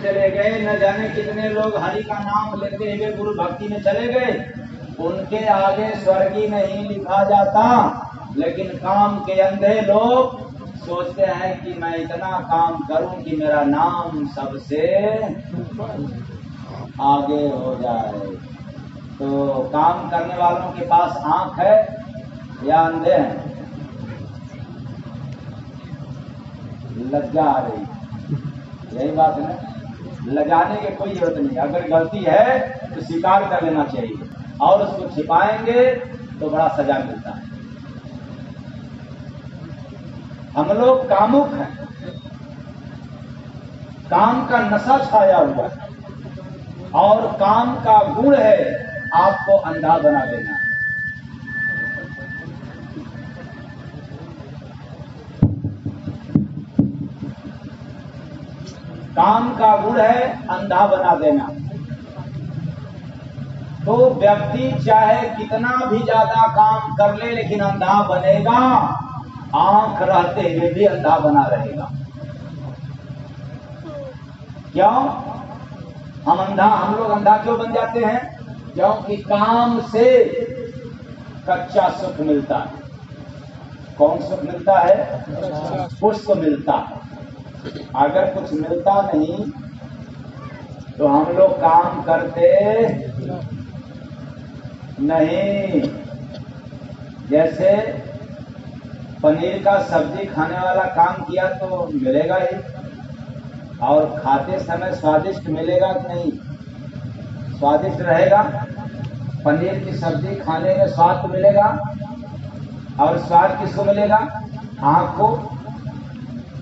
चले गए, न जाने कितने लोग हरि का नाम लेते हुए गुरु भक्ति में चले गए, उनके आगे स्वर्गीय नहीं लिखा जाता। लेकिन काम के अंधे लोग सोचते हैं कि मैं इतना काम करूं कि मेरा नाम सबसे आगे हो जाए। तो काम करने वालों के पास आंख है या अंधे हैं? लज्जा आ रही, यही बात है ना। लजाने की कोई जरूरत नहीं, अगर गलती है तो स्वीकार कर लेना चाहिए, और उसको छिपाएंगे तो बड़ा सजा मिलता है। हम लोग कामुक हैं, काम का नशा छाया हुआ है, और काम का गुण है आपको अंधा बना देना। काम का गुण है अंधा बना देना। तो व्यक्ति चाहे कितना भी ज्यादा काम कर ले, लेकिन अंधा बनेगा, आंख रहते हुए भी अंधा बना रहेगा। क्यों? हम लोग अंधा क्यों बन जाते हैं? क्योंकि काम से कच्चा सुख मिलता है। कौन सुख मिलता है? पुष्प मिलता है। अगर कुछ मिलता नहीं तो हम लोग काम करते नहीं। जैसे पनीर का सब्जी खाने वाला काम किया तो मिलेगा ही, और खाते समय स्वादिष्ट मिलेगा कि नहीं? स्वादिष्ट रहेगा। पनीर की सब्जी खाने में स्वाद तो मिलेगा, और स्वाद किसको मिलेगा? आँख को,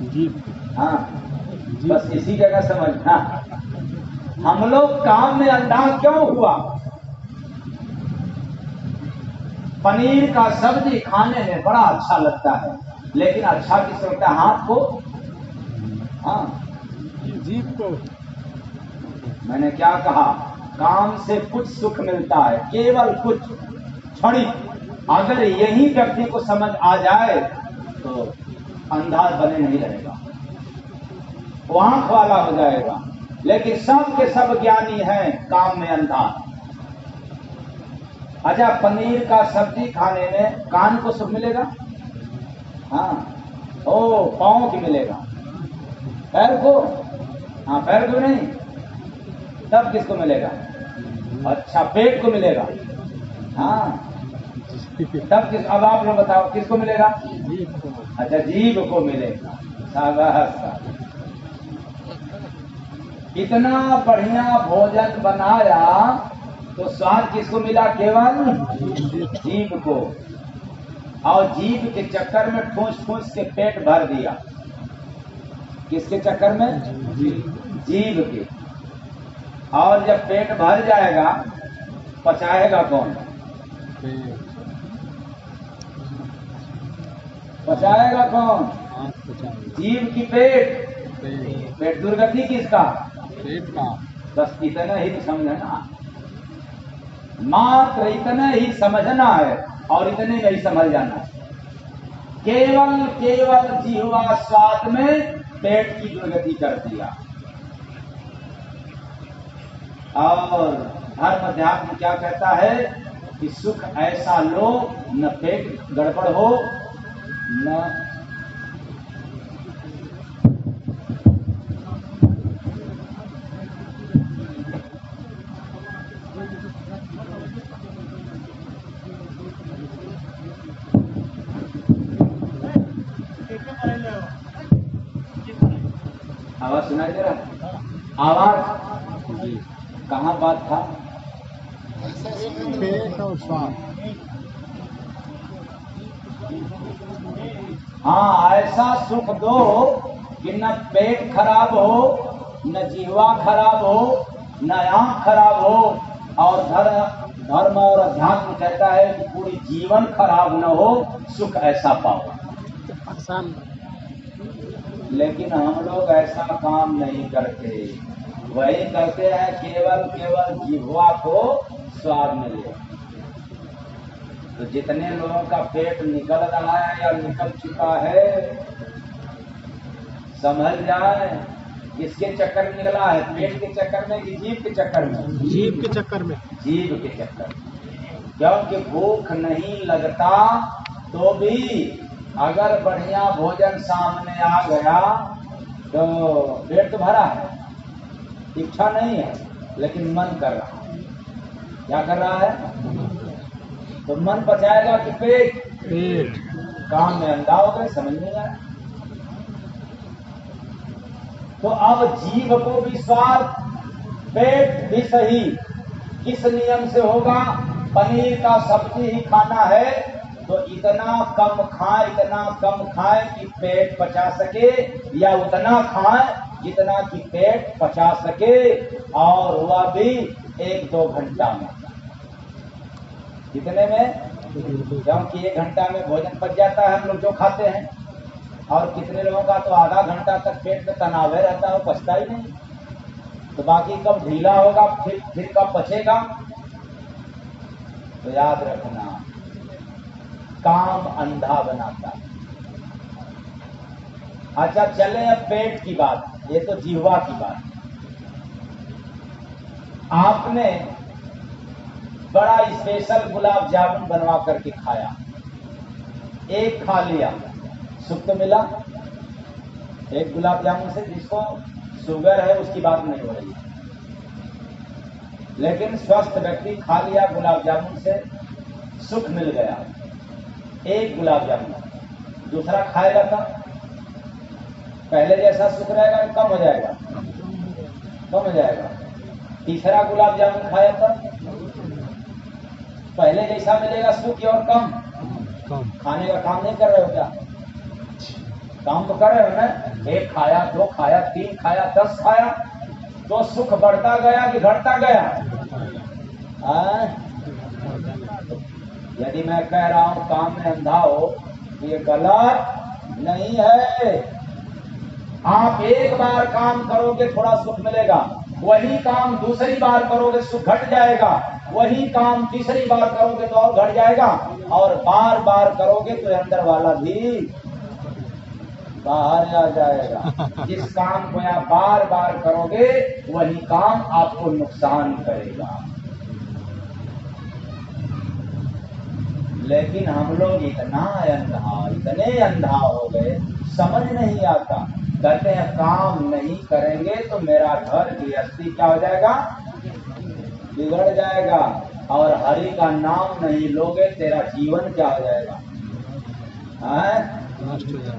जीभ। हाँ, बस इसी जगह समझना। हम लोग काम में अंधा क्यों हुआ? पनीर का सब्जी खाने में बड़ा अच्छा लगता है, लेकिन अच्छा किस लगता है? हाथ को, हाँ, जीभ को। मैंने क्या कहा? काम से कुछ सुख मिलता है, केवल कुछ क्षणिक। अगर यही व्यक्ति को समझ आ जाए तो अंधा बने नहीं रहेगा, वो आंख वाला हो जाएगा। लेकिन सब के सब ज्ञानी हैं, काम में अंधा। अच्छा, पनीर का सब्जी खाने में कान को सुख मिलेगा? हाँ, ओ पाँव की मिलेगा, पैर को? हाँ, पैर को नहीं। तब किसको मिलेगा? अच्छा, पेट को मिलेगा। हाँ, तब किस? अब आप लोग बताओ किसको मिलेगा? अच्छा, जीभ को मिलेगा। शाबाश। इतना बढ़िया भोजन बनाया तो स्वाद किसको मिला? केवल जीभ को। और जीभ के चक्कर में ठूस ठूस के पेट भर दिया। किसके चक्कर में? जीभ के। और जब पेट भर जाएगा, पचाएगा कौन? पचाएगा कौन? जीभ की पेट। पेट दुर्गति किसका? पेट का। बस इतना ही समझना, मात्र इतना ही समझना है, और इतने में ही समझ जाना है। केवल केवल जीवा स्वाद में पेट की दुर्गति कर दिया। और धर्म अध्यात्म क्या कहता है कि सुख ऐसा लो न पेट गड़बड़ हो, न आवाज सुनाई दे रहा? आवाज जी। कहाँ बात था? पेट और स्वाद। हाँ, ऐसा सुख दो कि न पेट खराब हो, न जीवा खराब हो, न आंख खराब हो, और धर्म और अध्यात्म कहता है कि पूरी जीवन खराब न हो, सुख ऐसा पाओ। लेकिन हम लोग ऐसा काम नहीं करते। वही करते हैं केवल केवल जिह्वा को स्वाद मिले। तो जितने लोगों का पेट निकल रहा है या निकल चुका है, समझ जाए किसके चक्कर में निकला है? पेट के चक्कर में कि जीभ के चक्कर में? जीभ के चक्कर में। जीभ के चक्कर में। क्योंकि भूख नहीं लगता तो भी अगर बढ़िया भोजन सामने आ गया तो पेट तो भरा है, इच्छा नहीं है, लेकिन मन कर रहा है। क्या कर रहा है? तो मन पचाएगा कि पेट? पेट। काम में अंधा हो गए, समझ नहीं आया। तो अब जीभ को भी स्वाद, पेट भी सही। किस नियम से होगा? पनीर का सब्जी ही खाना है तो इतना कम खाए कि पेट पचा सके, या उतना खाए जितना कि पेट पचा सके, और वह भी 1-2 घंटा में। कितने में? क्योंकि 1 घंटा में भोजन पच जाता है हम लोग जो खाते हैं, और कितने लोगों का तो आधा घंटा तक पेट में तनावे रहता है, पचता ही नहीं। तो बाकी कब ढीला होगा, फिर कब पचेगा? तो याद रखना, काम अंधा बनाता है। अच्छा चले अब पेट की बात, ये तो जीवा की बात। आपने बड़ा स्पेशल गुलाब जामुन बनवा करके खाया, एक खा लिया, सुख तो मिला। एक गुलाब जामुन से जिसको शुगर है उसकी बात नहीं हो रही, लेकिन स्वस्थ व्यक्ति खा लिया गुलाब जामुन से, सुख मिल गया। एक गुलाब जामुन, दूसरा खाएगा तो पहले जैसा सुख रहेगा, कम हो जाएगा? कम हो जाएगा। तीसरा गुलाब जामुन खाया तो पहले जैसा मिलेगा सुख, और कम? खाने का काम नहीं कर रहे हो क्या? काम तो कर रहे हो ना। 1 खाया, 2 खाया, 3 खाया, 10 खाया, तो सुख बढ़ता गया कि घटता गया? यदि मैं कह रहा हूं काम में अंधा हो, ये गलत नहीं है। आप एक बार काम करोगे थोड़ा सुख मिलेगा, वही काम दूसरी बार करोगे सुख घट जाएगा, वही काम तीसरी बार करोगे तो और घट जाएगा, और बार बार करोगे तो अंदर वाला भी बाहर आ जाएगा। जिस काम को आप बार बार करोगे वही काम आपको नुकसान करेगा। लेकिन हम लोग इतने अंधा हो गए, समझ नहीं आता। कहते हैं काम नहीं करेंगे तो मेरा घर गृहस्थी क्या हो जाएगा? बिगड़ जाएगा। और हरि का नाम नहीं लोगे तेरा जीवन क्या हो जाएगा?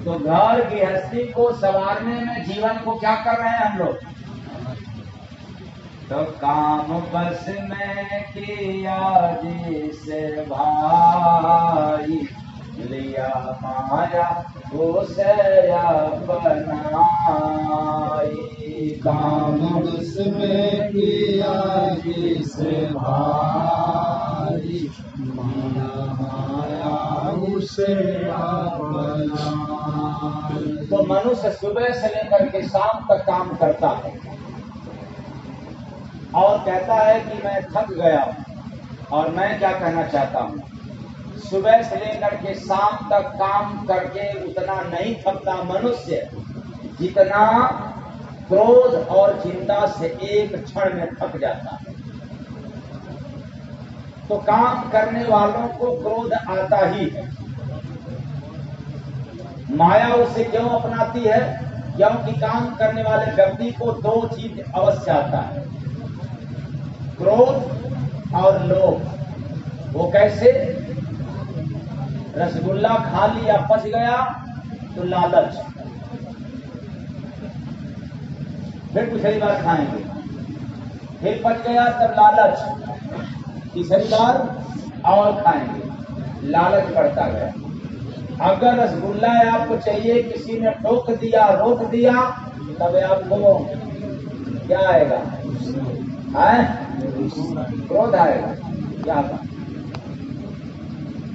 तो घर गृहस्थी को संवारने में जीवन को क्या कर रहे हैं हम लोग? तो काम बस में किया जिसे भाई, लिया माया उसे अपनाई। काम बस में किया जिसे भाई, माया उसे अपनाई। तो मनुष्य सुबह से लेकर के शाम तक काम करता है और कहता है कि मैं थक गया हूं। और मैं क्या कहना चाहता हूं, सुबह से लेकर के शाम तक काम करके उतना नहीं थकता मनुष्य जितना क्रोध और चिंता से एक क्षण में थक जाता है। तो काम करने वालों को क्रोध आता ही है। माया उसे क्यों अपनाती है? क्योंकि काम करने वाले व्यक्ति को 2 चीज अवश्य आता है, क्रोध और लोभ। वो कैसे? रसगुल्ला खा लिया, पच गया तो लालच, फिर दूसरी बार खाएंगे, फिर पच गया तब लालच, तीसरी बार और खाएंगे, लालच बढ़ता गया। अगर रसगुल्ला आपको चाहिए, किसी ने टोक दिया, रोक दिया, तब आपको क्या आएगा? क्रोध आएगा। क्या बात?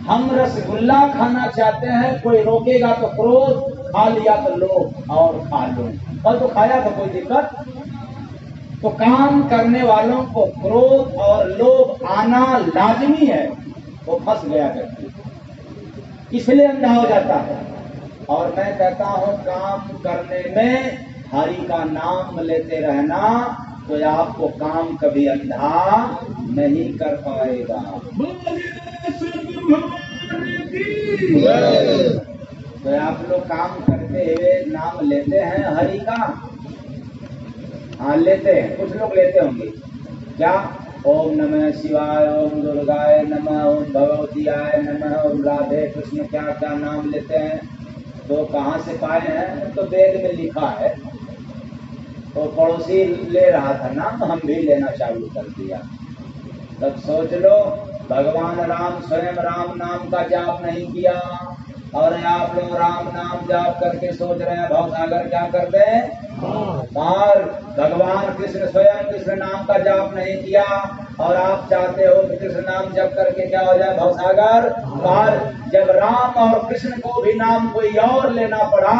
हम रसगुल्ला खाना चाहते हैं, कोई रोकेगा तो क्रोध, खा लिया तो लोभ और खा लो। कल तो खाया तो कोई दिक्कत। तो काम करने वालों को क्रोध और लोभ आना लाजमी है, वो फंस गया व्यक्ति, इसलिए अंधा हो जाता है। और मैं कहता हूं काम करने में हरि का नाम लेते रहना तो आपको काम कभी अंधा नहीं कर पाएगा। तो आप लोग काम करते हुए नाम लेते हैं हरि का? हाँ लेते हैं, कुछ लोग लेते होंगे। क्या? ओम नमः शिवाय, ओम दुर्गाय नमः, ओम भगवतीयाय नमः, ओम राधे कृष्ण, क्या क्या नाम लेते हैं। तो कहाँ से पाए हैं? तो वेद में लिखा है। तो पड़ोसी ले रहा था नाम, हम भी लेना चालू कर दिया। तब सोच लो, भगवान राम स्वयं राम नाम का जाप नहीं किया और आप लोग राम नाम जाप करके सोच रहे हैं भवसागर क्या करते हैं। और भगवान कृष्ण स्वयं कृष्ण नाम का जाप नहीं किया और आप चाहते हो कि कृष्ण नाम जप करके क्या हो जाए, भवसागर पार। जब राम और कृष्ण को भी नाम कोई और लेना पड़ा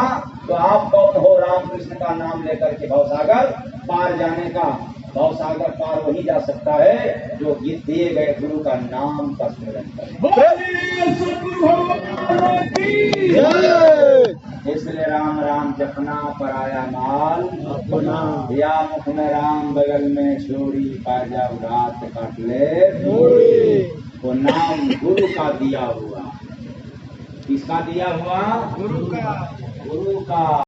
तो आप कौन हो राम कृष्ण का नाम लेकर के भवसागर पार जाने का? भवसागर पार वही जा सकता है जो दिए गए गुरु का नाम का स्मरण करे। इसलिए राम राम जपना पराया माल अपना, या मुख में राम बगल में छोड़ी, पाजा रात काट ले तो नाम गुरु का दिया हुआ। किसका दिया हुआ? गुरु का। गुरु का।